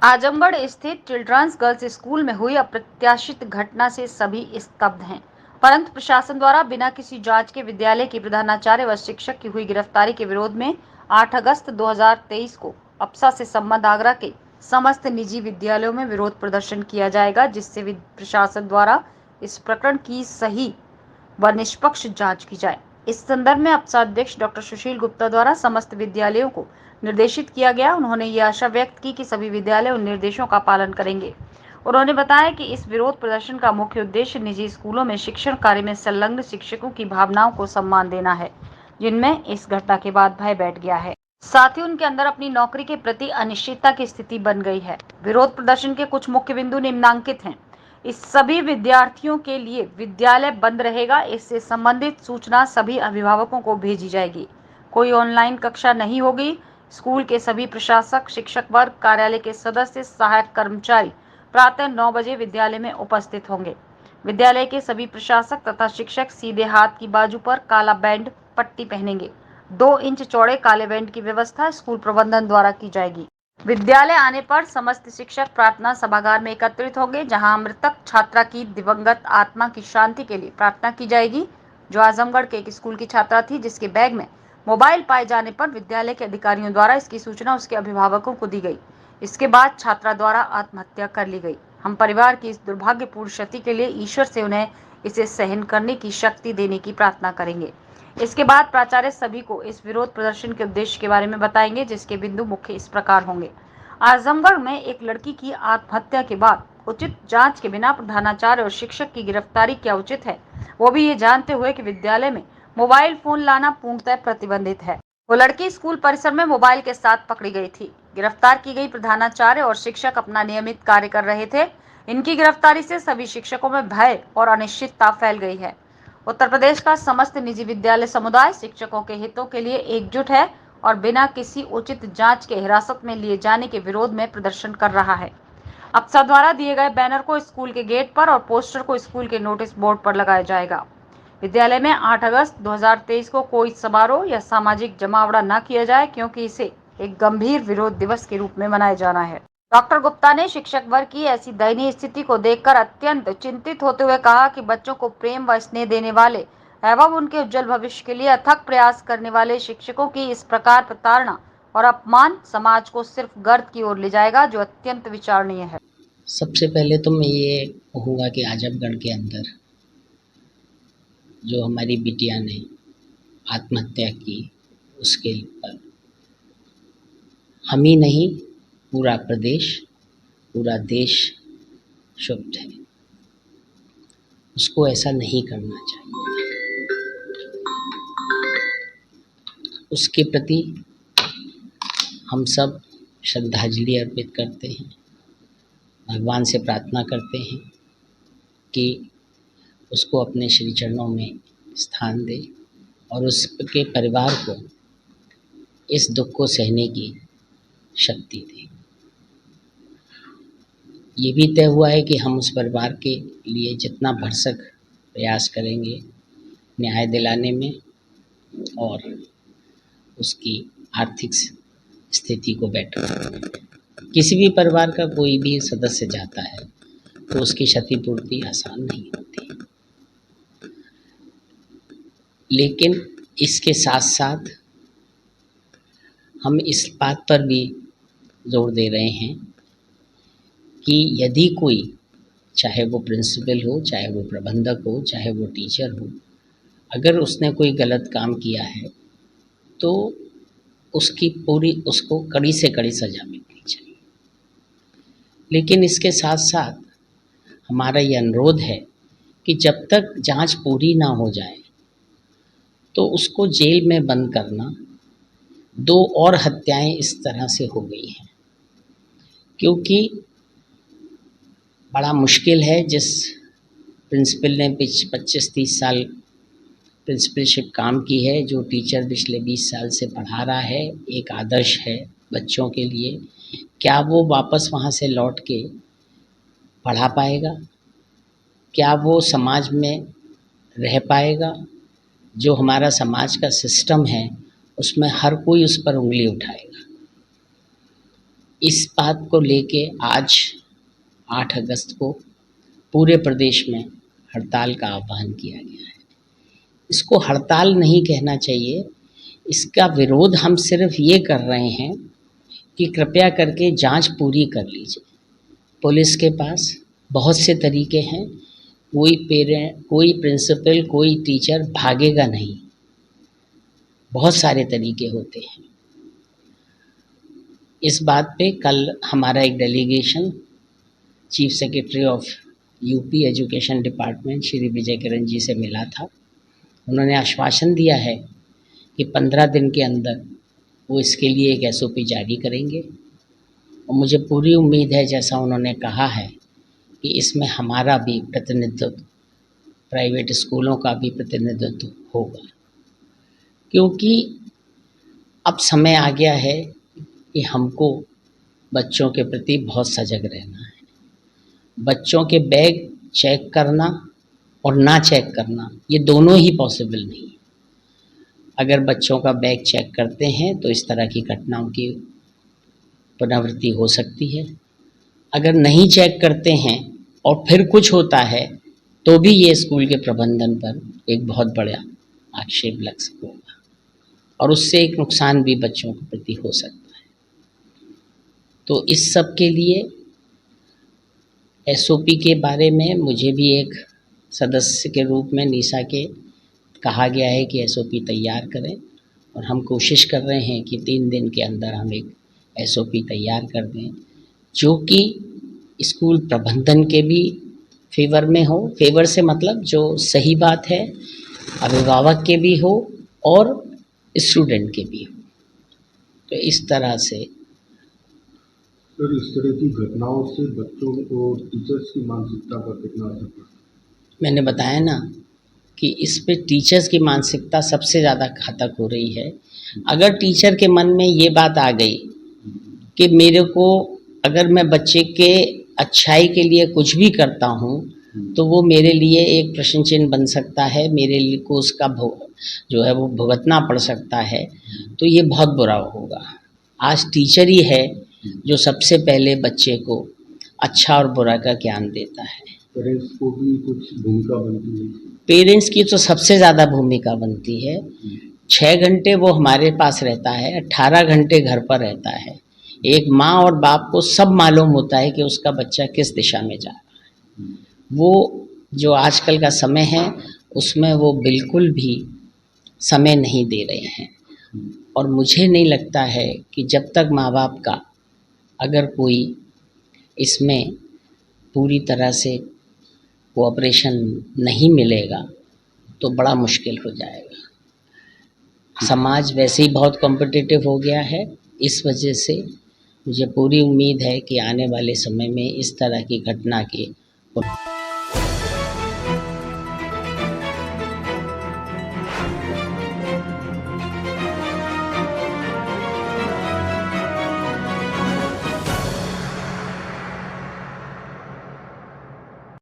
आजमगढ़ स्थित children's girls school में हुई अप्रत्याशित घटना से सभी स्तब्ध हैं, परंतु प्रशासन द्वारा बिना किसी जांच के विद्यालय की प्रधानाचार्य व शिक्षक की हुई गिरफ्तारी के विरोध में 8 अगस्त 2023 को अप्सा से संबंध आगरा के समस्त निजी विद्यालयों में विरोध प्रदर्शन किया जाएगा, जिससे प्रशासन द्वारा इस प्रकरण की सही व निष्पक्ष जांच की जाए। इस संदर्भ में अप्सा अध्यक्ष डॉक्टर सुशील गुप्ता द्वारा समस्त विद्यालयों को निर्देशित किया गया। उन्होंने ये आशा व्यक्त की कि सभी विद्यालय उन निर्देशों का पालन करेंगे। उन्होंने बताया कि इस विरोध प्रदर्शन का मुख्य उद्देश्य निजी स्कूलों में शिक्षण कार्य में संलग्न शिक्षकों की भावनाओं को सम्मान देना है, जिनमें इस घटना के बाद भय बैठ गया है। साथ ही उनके अंदर अपनी नौकरी के प्रति अनिश्चितता की स्थिति बन गई है। विरोध प्रदर्शन के कुछ मुख्य बिंदु निम्नांकित हैं। इस सभी विद्यार्थियों के लिए विद्यालय बंद रहेगा। इससे संबंधित सूचना सभी अभिभावकों को भेजी जाएगी। कोई ऑनलाइन कक्षा नहीं होगी। स्कूल के सभी प्रशासक, शिक्षक वर्ग, कार्यालय के सदस्य, सहायक कर्मचारी प्रातः 9 बजे विद्यालय में उपस्थित होंगे। विद्यालय के सभी प्रशासक तथा शिक्षक सीधे हाथ की बाजू पर काला बैंड पट्टी पहनेंगे। 2 इंच चौड़े काले बैंड की व्यवस्था स्कूल प्रबंधन द्वारा की जाएगी। विद्यालय आने पर समस्त शिक्षक प्रार्थना सभागार में एकत्रित होंगे, जहां मृतक छात्रा की दिवंगत आत्मा की शांति के लिए प्रार्थना की जाएगी, जो आजमगढ़ के एक स्कूल की छात्रा थी, जिसके बैग में मोबाइल पाए जाने पर विद्यालय के अधिकारियों द्वारा इसकी सूचना उसके अभिभावकों को दी गई। इसके बाद छात्रा द्वारा आत्महत्या कर ली गई। हम परिवार की इस दुर्भाग्यपूर्ण क्षति के लिए ईश्वर से उन्हें इसे सहन करने की शक्ति देने की प्रार्थना करेंगे। इसके बाद प्राचार्य सभी को इस विरोध प्रदर्शन के उद्देश्य के बारे में बताएंगे, जिसके बिंदु मुख्य इस प्रकार होंगे। आजमगढ़ में एक लड़की की आत्महत्या के बाद उचित जांच के बिना प्रधानाचार्य और शिक्षक की गिरफ्तारी क्या उचित है, वो भी ये जानते हुए कि विद्यालय में मोबाइल फोन लाना पूर्णतः प्रतिबंधित है। वो लड़की स्कूल परिसर में मोबाइल के साथ पकड़ी गई थी। गिरफ्तार की गई प्रधानाचार्य और शिक्षक अपना नियमित कार्य कर रहे थे। इनकी गिरफ्तारी से सभी शिक्षकों में भय और अनिश्चितता फैल गई है। उत्तर प्रदेश का समस्त निजी विद्यालय समुदाय शिक्षकों के हितों के लिए एकजुट है और बिना किसी उचित जांच के हिरासत में लिए जाने के विरोध में प्रदर्शन कर रहा है। अप्सा द्वारा दिए गए बैनर को स्कूल के गेट पर और पोस्टर को स्कूल के नोटिस बोर्ड पर लगाया जाएगा। विद्यालय में 8 अगस्त 2023 को कोई समारोह या सामाजिक जमावड़ा न किया जाए, क्योंकि इसे एक गंभीर विरोध दिवस के रूप में मनाया जाना है। डॉक्टर गुप्ता ने शिक्षक वर्ग की ऐसी दयनीय स्थिति को देखकर अत्यंत चिंतित होते हुए कहा कि बच्चों को प्रेम व स्नेह देने वाले एवं उनके उज्जवल भविष्य के लिए अथक प्रयास करने वाले शिक्षकों की इस प्रकार प्रताड़ना और अपमान समाज को सिर्फ गर्त की ओर ले जाएगा, जो अत्यंत विचारणीय है। सबसे पहले तो मैं ये कहूँगा कि आजमगढ़ के अंदर जो हमारी बिटिया ने आत्महत्या की, उसके पर हम ही नहीं, पूरा प्रदेश, पूरा देश क्षुब्ध है। उसको ऐसा नहीं करना चाहिए। उसके प्रति हम सब श्रद्धांजलि अर्पित करते हैं, भगवान से प्रार्थना करते हैं कि उसको अपने श्री चरणों में स्थान दे और उसके परिवार को इस दुख को सहने की शक्ति दे। ये भी तय हुआ है कि हम उस परिवार के लिए जितना भरसक प्रयास करेंगे न्याय दिलाने में और उसकी आर्थिक स्थिति को बेटर करने में। किसी भी परिवार का कोई भी सदस्य जाता है तो उसकी क्षतिपूर्ति आसान नहीं होती, लेकिन इसके साथ साथ हम इस बात पर भी जोर दे रहे हैं कि यदि कोई, चाहे वो प्रिंसिपल हो, चाहे वो प्रबंधक हो, चाहे वो टीचर हो, अगर उसने कोई गलत काम किया है तो उसको कड़ी से कड़ी सज़ा मिलनी चाहिए। लेकिन इसके साथ साथ हमारा ये अनुरोध है कि जब तक जांच पूरी ना हो जाए तो उसको जेल में बंद करना। 2 और हत्याएं इस तरह से हो गई हैं, क्योंकि बड़ा मुश्किल है। जिस प्रिंसिपल ने 25-30 साल प्रिंसिपलशिप काम की है, जो टीचर पिछले 20 साल से पढ़ा रहा है, एक आदर्श है बच्चों के लिए, क्या वो वापस वहाँ से लौट के पढ़ा पाएगा? क्या वो समाज में रह पाएगा? जो हमारा समाज का सिस्टम है उसमें हर कोई उस पर उंगली उठाएगा। इस बात को लेके आज 8 अगस्त को पूरे प्रदेश में हड़ताल का आह्वान किया गया है। इसको हड़ताल नहीं कहना चाहिए, इसका विरोध हम सिर्फ ये कर रहे हैं कि कृपया करके जांच पूरी कर लीजिए। पुलिस के पास बहुत से तरीके हैं, कोई पेरेंट, कोई प्रिंसिपल, कोई टीचर भागेगा नहीं, बहुत सारे तरीके होते हैं। इस बात पे कल हमारा एक delegation chief secretary of UP education department Shri Vijay Kiran ji से मिला था। उन्होंने आश्वासन दिया है कि 15 दिन के अंदर वो इसके लिए एक एसओपी जारी करेंगे और मुझे पूरी उम्मीद है, जैसा उन्होंने कहा है, कि इसमें हमारा भी प्रतिनिधित्व, प्राइवेट स्कूलों का भी प्रतिनिधित्व होगा, क्योंकि अब समय आ गया है कि हमको बच्चों के प्रति बहुत सजग रहना है। बच्चों के बैग चेक करना और ना चेक करना, ये दोनों ही पॉसिबल नहीं है। अगर बच्चों का बैग चेक करते हैं तो इस तरह की घटनाओं की पुनरावृत्ति हो सकती है। अगर नहीं चेक करते हैं और फिर कुछ होता है तो भी ये स्कूल के प्रबंधन पर एक बहुत बड़ा आक्षेप लग सकता होगा और उससे एक नुकसान भी बच्चों के प्रति हो सकता है। तो इस सब के लिए एसओपी के बारे में मुझे भी एक सदस्य के रूप में नीसा के कहा गया है कि एसओपी तैयार करें और हम कोशिश कर रहे हैं कि 3 दिन के अंदर हम एक एसओपी तैयार कर दें जो कि स्कूल प्रबंधन के भी फेवर में हो। फेवर से मतलब जो सही बात है, अभिभावक के भी हो और स्टूडेंट के भी हो। तो इस तरह से सर, इस तरह की घटनाओं से बच्चों और टीचर्स की मानसिकता पर कितना असर पड़ता है? मैंने बताया ना कि इस पे टीचर्स की मानसिकता सबसे ज़्यादा घातक हो रही है। अगर टीचर के मन में ये बात आ गई कि मेरे को, अगर मैं बच्चे के अच्छाई के लिए कुछ भी करता हूँ तो वो मेरे लिए एक प्रश्न चिन्ह बन सकता है, मेरे लिए को उसका जो है वो भुगतना पड़ सकता है, तो ये बहुत बुरा होगा। आज टीचर ही है जो सबसे पहले बच्चे को अच्छा और बुरा का ज्ञान देता है। पेरेंट्स को भी कुछ भूमिका बनती है? पेरेंट्स की तो सबसे ज़्यादा भूमिका बनती है। 6 घंटे वो हमारे पास रहता है, 18 घंटे घर पर रहता है। एक माँ और बाप को सब मालूम होता है कि उसका बच्चा किस दिशा में जा रहा है। वो जो आजकल का समय है उसमें वो बिल्कुल भी समय नहीं दे रहे हैं और मुझे नहीं लगता है कि जब तक माँ बाप का अगर कोई इसमें पूरी तरह से कोऑपरेशन नहीं मिलेगा तो बड़ा मुश्किल हो जाएगा। समाज वैसे ही बहुत कॉम्पिटिटिव हो गया है, इस वजह से मुझे पूरी उम्मीद है कि आने वाले समय में इस तरह की घटना के